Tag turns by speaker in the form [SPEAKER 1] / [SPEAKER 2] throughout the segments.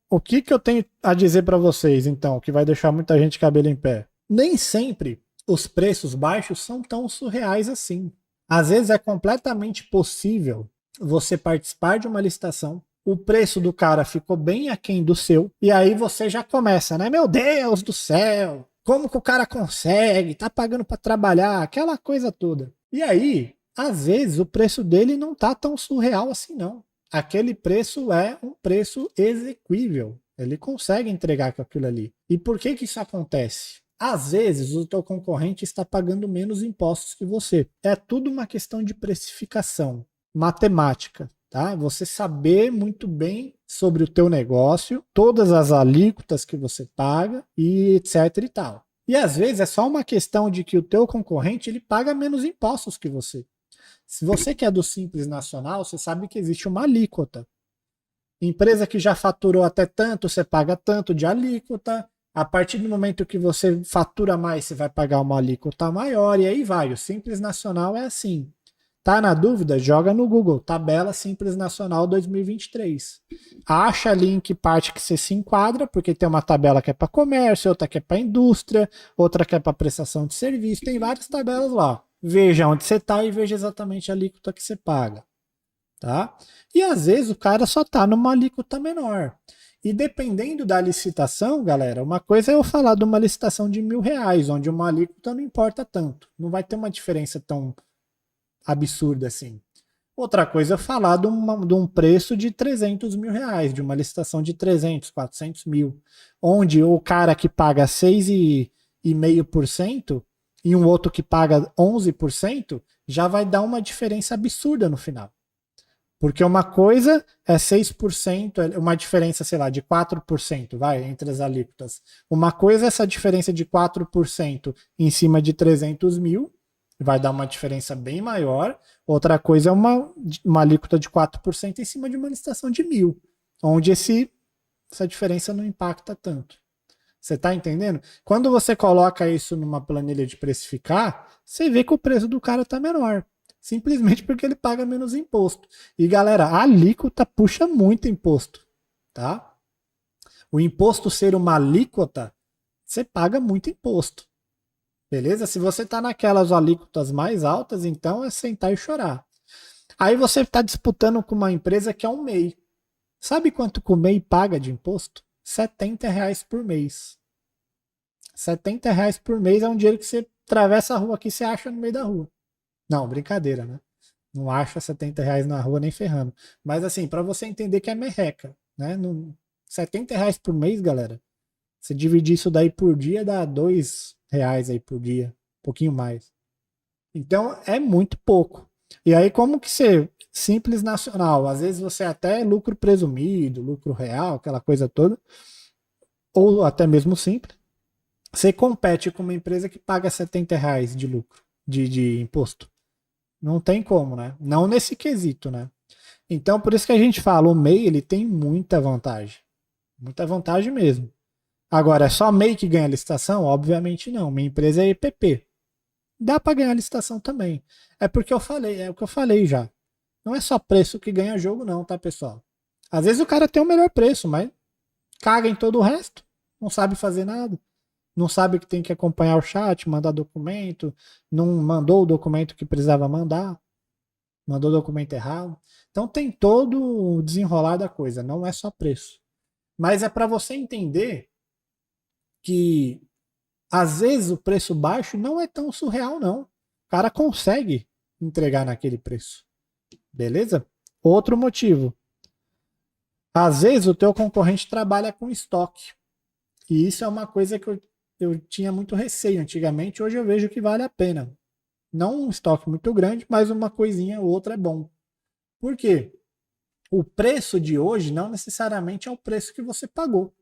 [SPEAKER 1] o que que eu tenho a dizer para vocês, então, que vai deixar muita gente cabelo em pé? Nem sempre os preços baixos são tão surreais assim. Às vezes é completamente possível você participar de uma licitação, o preço do cara ficou bem aquém do seu, e aí você já começa, né? Meu Deus do céu, como que o cara consegue? Tá pagando para trabalhar, aquela coisa toda. E aí, às vezes, o preço dele não tá tão surreal assim, não. Aquele preço é um preço exequível. Ele consegue entregar com aquilo ali. E por que que isso acontece? Às vezes o teu concorrente está pagando menos impostos que você. É tudo uma questão de precificação, matemática, tá? Você saber muito bem sobre o teu negócio, todas as alíquotas que você paga e etc e tal. E às vezes é só uma questão de que o teu concorrente ele paga menos impostos que você. Se você que é do Simples Nacional, você sabe que existe uma alíquota. Empresa que já faturou até tanto, você paga tanto de alíquota. A partir do momento que você fatura mais, você vai pagar uma alíquota maior e aí vai. O Simples Nacional é assim. Tá na dúvida? Joga no Google, tabela Simples Nacional 2023. Acha ali em que parte que você se enquadra, porque tem uma tabela que é para comércio, outra que é para indústria, outra que é para prestação de serviço, tem várias tabelas lá. Veja onde você está e veja exatamente a alíquota que você paga, tá? E às vezes o cara só tá numa alíquota menor. E dependendo da licitação, galera, uma coisa é eu falar de uma licitação de R$ 1.000, onde uma alíquota não importa tanto. Não vai ter uma diferença tão absurda assim. Outra coisa é falar de um preço de R$ 300.000, de uma licitação de 300, 400 mil, onde o cara que paga 6,5% e um outro que paga 11% já vai dar uma diferença absurda no final. Porque uma coisa é 6%, uma diferença, sei lá, de 4%, vai, entre as alíquotas. Uma coisa é essa diferença de 4% em cima de 300 mil, vai dar uma diferença bem maior. Outra coisa é uma alíquota de 4% em cima de uma licitação de 1.000, onde essa diferença não impacta tanto. Você está entendendo? Quando você coloca isso numa planilha de precificar, você vê que o preço do cara está menor. Simplesmente porque ele paga menos imposto. E galera, a alíquota puxa muito imposto, tá? O imposto ser uma alíquota, você paga muito imposto. Beleza? Se você está naquelas alíquotas mais altas, então é sentar e chorar. Aí você está disputando com uma empresa que é um MEI. Sabe quanto que o MEI paga de imposto? R$ 70 por mês. R$ 70 por mês é um dinheiro que você atravessa a rua aqui e você acha no meio da rua. Não, brincadeira, né? Não acha R$ 70 na rua nem ferrando. Mas assim, para você entender que é merreca, né? R$ 70 por mês, galera. Você dividir isso daí por dia, dá R$ 2 aí por dia. Um pouquinho mais. Então é muito pouco. E aí, como que você. Simples nacional. Às vezes você até lucro presumido, lucro real, aquela coisa toda. Ou até mesmo simples. Você compete com uma empresa que paga R$ 70 de lucro, de imposto. Não tem como, né? Não nesse quesito, né? Então, por isso que a gente fala, o MEI ele tem muita vantagem. Muita vantagem mesmo. Agora, é só MEI que ganha licitação? Obviamente não. Minha empresa é EPP. Dá para ganhar licitação também. É porque eu falei, é o que eu falei já. Não é só preço que ganha jogo, não, tá, pessoal? Às vezes o cara tem o melhor preço, mas caga em todo o resto. Não sabe fazer nada. Não sabe que tem que acompanhar o chat, mandar documento. Não mandou o documento que precisava mandar. Mandou o documento errado. Então tem todo o desenrolar da coisa. Não é só preço. Mas é para você entender que às vezes o preço baixo não é tão surreal, não. O cara consegue entregar naquele preço. Beleza? Outro motivo. Às vezes o teu concorrente trabalha com estoque. E isso é uma coisa que eu tinha muito receio antigamente. Hoje eu vejo que vale a pena. Não um estoque muito grande, mas uma coisinha ou outra é bom. Por quê? O preço de hoje não necessariamente é o preço que você pagou.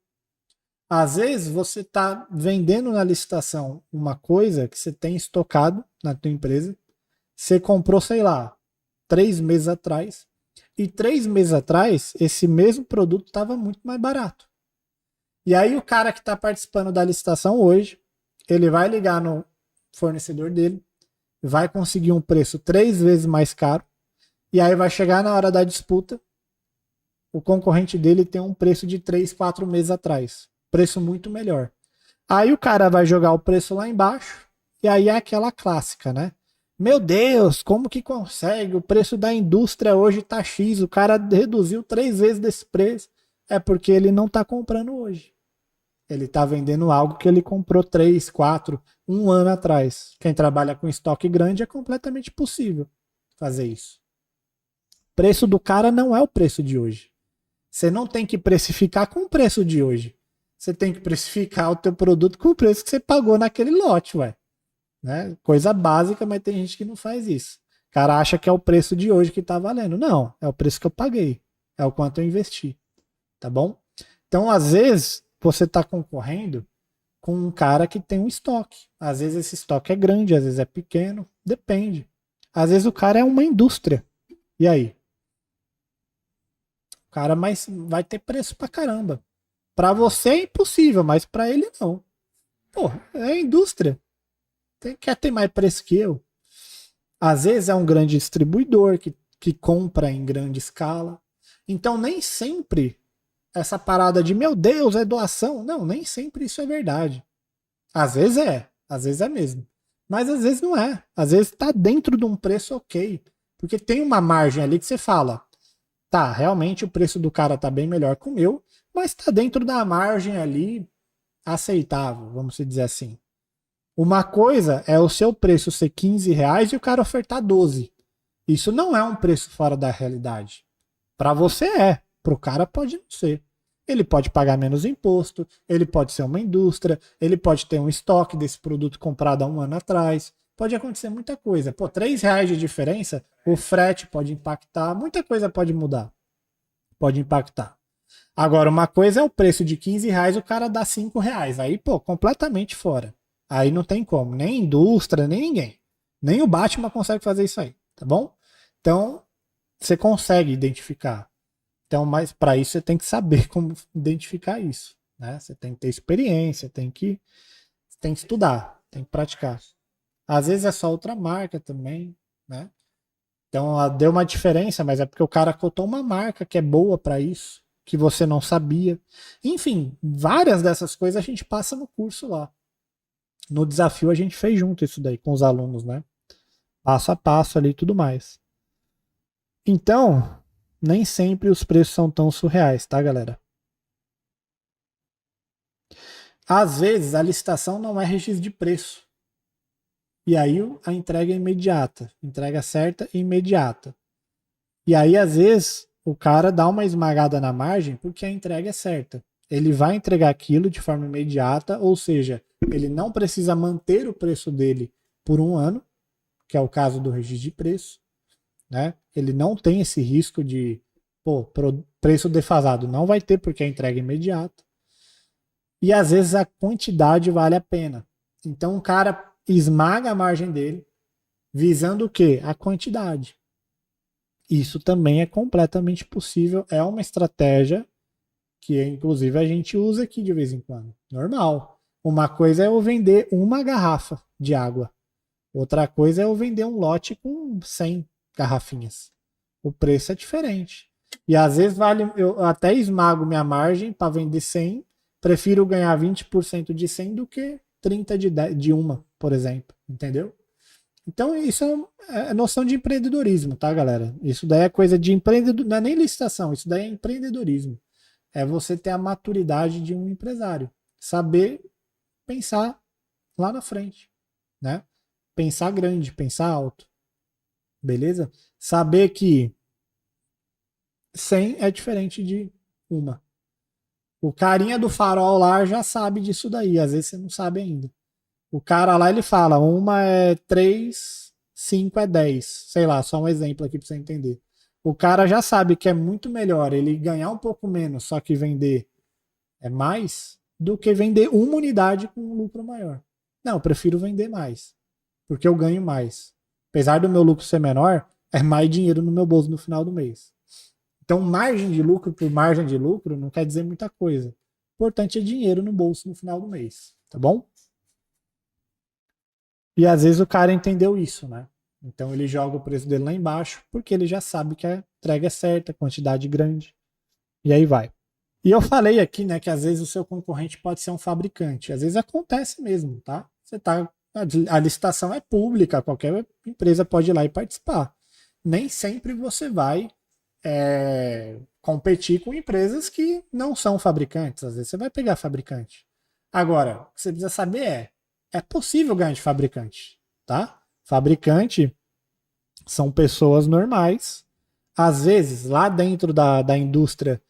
[SPEAKER 1] Às vezes você está vendendo na licitação uma coisa que você tem estocado na tua empresa. Você comprou, sei lá, 3 meses atrás. E 3 meses atrás, esse mesmo produto estava muito mais barato. E aí o cara que está participando da licitação hoje, ele vai ligar no fornecedor dele, vai conseguir um preço 3 vezes mais caro, e aí vai chegar na hora da disputa, o concorrente dele tem um preço de 3, 4 meses atrás. Preço muito melhor. Aí o cara vai jogar o preço lá embaixo, e aí é aquela clássica, né? Meu Deus, como que consegue? O preço da indústria hoje tá X, o cara reduziu 3 vezes desse preço. É porque ele não tá comprando hoje. Ele está vendendo algo que ele comprou 3, 4, um ano atrás. Quem trabalha com estoque grande é completamente possível fazer isso. O preço do cara não é o preço de hoje. Você não tem que precificar com o preço de hoje. Você tem que precificar o teu produto com o preço que você pagou naquele lote, ué. Né? Coisa básica, mas tem gente que não faz isso. O cara acha que é o preço de hoje que está valendo. Não, é o preço que eu paguei. É o quanto eu investi. Tá bom? Então, às vezes, você está concorrendo com um cara que tem um estoque. Às vezes esse estoque é grande, às vezes é pequeno, depende. Às vezes o cara é uma indústria. E aí? O cara vai ter preço pra caramba. Pra você é impossível, mas pra ele não. Pô, é indústria. Quer ter mais preço que eu? Às vezes é um grande distribuidor que compra em grande escala. Então nem sempre essa parada de meu Deus, é doação. Não, nem sempre isso é verdade. Às vezes é mesmo. Mas às vezes não é. Às vezes está dentro de um preço ok. Porque tem uma margem ali que você fala, tá, realmente o preço do cara tá bem melhor que o meu, mas está dentro da margem ali aceitável, vamos dizer assim. Uma coisa é o seu preço ser R$ 15 e o cara ofertar 12. Isso não é um preço fora da realidade. Para você é, para o cara pode não ser. Ele pode pagar menos imposto, ele pode ser uma indústria, ele pode ter um estoque desse produto comprado há um ano atrás. Pode acontecer muita coisa. Pô, R$ 3 de diferença, o frete pode impactar, muita coisa pode mudar. Pode impactar. Agora, uma coisa é o preço de R$ 15, o cara dá R$ 5. Aí, pô, completamente fora. Aí não tem como. Nem indústria, nem ninguém. Nem o Batman consegue fazer isso aí, tá bom? Então, você consegue identificar. Então, mas para isso você tem que saber como identificar isso, né? Você tem que ter experiência, tem que estudar, tem que praticar. Às vezes é só outra marca também, né? Então, deu uma diferença, mas é porque o cara cotou uma marca que é boa para isso, que você não sabia. Enfim, várias dessas coisas a gente passa no curso lá. No desafio a gente fez junto isso daí com os alunos, né? Passo a passo ali e tudo mais. Então, nem sempre os preços são tão surreais, tá, galera? Às vezes a licitação não é registro de preço. E aí a entrega é imediata, entrega certa e imediata. E aí às vezes o cara dá uma esmagada na margem porque a entrega é certa. Ele vai entregar aquilo de forma imediata, ou seja, ele não precisa manter o preço dele por um ano, que é o caso do registro de preço, né? Ele não tem esse risco de, pô, preço defasado. Não vai ter porque a entrega é imediata. E às vezes a quantidade vale a pena. Então o cara esmaga a margem dele, visando o quê? A quantidade. Isso também é completamente possível, é uma estratégia que inclusive a gente usa aqui de vez em quando. Normal. Uma coisa é eu vender uma garrafa de água. Outra coisa é eu vender um lote com 100 garrafinhas. O preço é diferente. E às vezes eu até esmago minha margem para vender 100, prefiro ganhar 20% de 100 do que 30 de uma, por exemplo. Entendeu? Então isso é noção de empreendedorismo, tá, galera? Isso daí é coisa de empreendedorismo, não é nem licitação, isso daí é empreendedorismo. É você ter a maturidade de um empresário. Saber pensar lá na frente, né? Pensar grande, pensar alto. Beleza? Saber que 100 é diferente de uma. O carinha do farol lá já sabe disso daí, às vezes você não sabe ainda. O cara lá ele fala, uma é 3, 5 é 10. Sei lá, só um exemplo aqui para você entender. O cara já sabe que é muito melhor ele ganhar um pouco menos, só que vender é mais, do que vender uma unidade com um lucro maior. Não, eu prefiro vender mais, porque eu ganho mais. Apesar do meu lucro ser menor, é mais dinheiro no meu bolso no final do mês. Então, margem de lucro por margem de lucro não quer dizer muita coisa. O importante é dinheiro no bolso no final do mês, tá bom? E às vezes o cara entendeu isso, né? Então ele joga o preço dele lá embaixo, porque ele já sabe que a entrega é certa, quantidade grande. E aí vai. E eu falei aqui, né, que às vezes o seu concorrente pode ser um fabricante. Às vezes acontece mesmo, tá? A licitação é pública, qualquer empresa pode ir lá e participar. Nem sempre você vai competir com empresas que não são fabricantes. Às vezes você vai pegar fabricante. Agora, o que você precisa saber é possível ganhar de fabricante, tá? Fabricante são pessoas normais. Às vezes, lá dentro da indústria,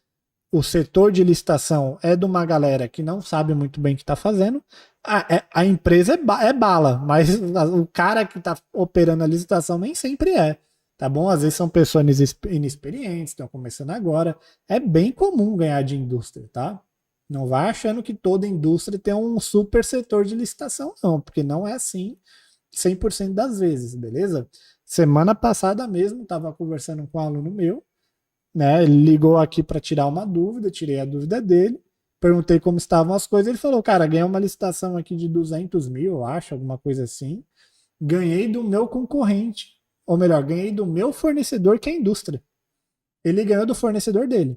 [SPEAKER 1] o setor de licitação é de uma galera que não sabe muito bem o que está fazendo. A empresa é bala, mas o cara que está operando a licitação nem sempre é. Tá bom? Às vezes são pessoas inexperientes, estão começando agora. É bem comum ganhar de indústria, tá? Não vai achando que toda indústria tem um super setor de licitação, não, porque não é assim 100% das vezes, beleza? Semana passada mesmo, estava conversando com um aluno meu, né? Ele ligou aqui para tirar uma dúvida, tirei a dúvida dele, perguntei como estavam as coisas, ele falou, cara, ganhei uma licitação aqui de 200 mil, eu acho, alguma coisa assim, ganhei do meu concorrente, ou melhor, ganhei do meu fornecedor, que é a indústria. Ele ganhou do fornecedor dele,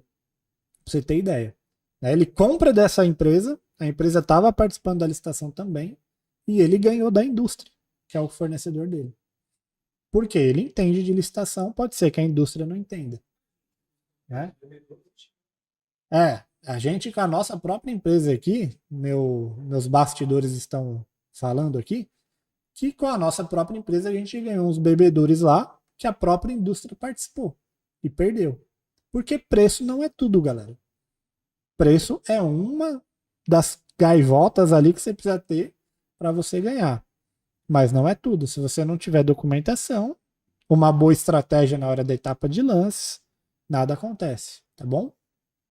[SPEAKER 1] pra você ter ideia. Ele compra dessa empresa, a empresa estava participando da licitação também, e ele ganhou da indústria, que é o fornecedor dele. Porque ele entende de licitação, pode ser que a indústria não entenda. Né? A gente com a nossa própria empresa aqui, meus bastidores estão falando aqui, que com a nossa própria empresa a gente ganhou uns bebedores lá que a própria indústria participou e perdeu. Porque preço não é tudo, galera. Preço é uma das gaivotas ali que você precisa ter para você ganhar. Mas não é tudo. Se você não tiver documentação, uma boa estratégia na hora da etapa de lance, nada acontece, tá bom?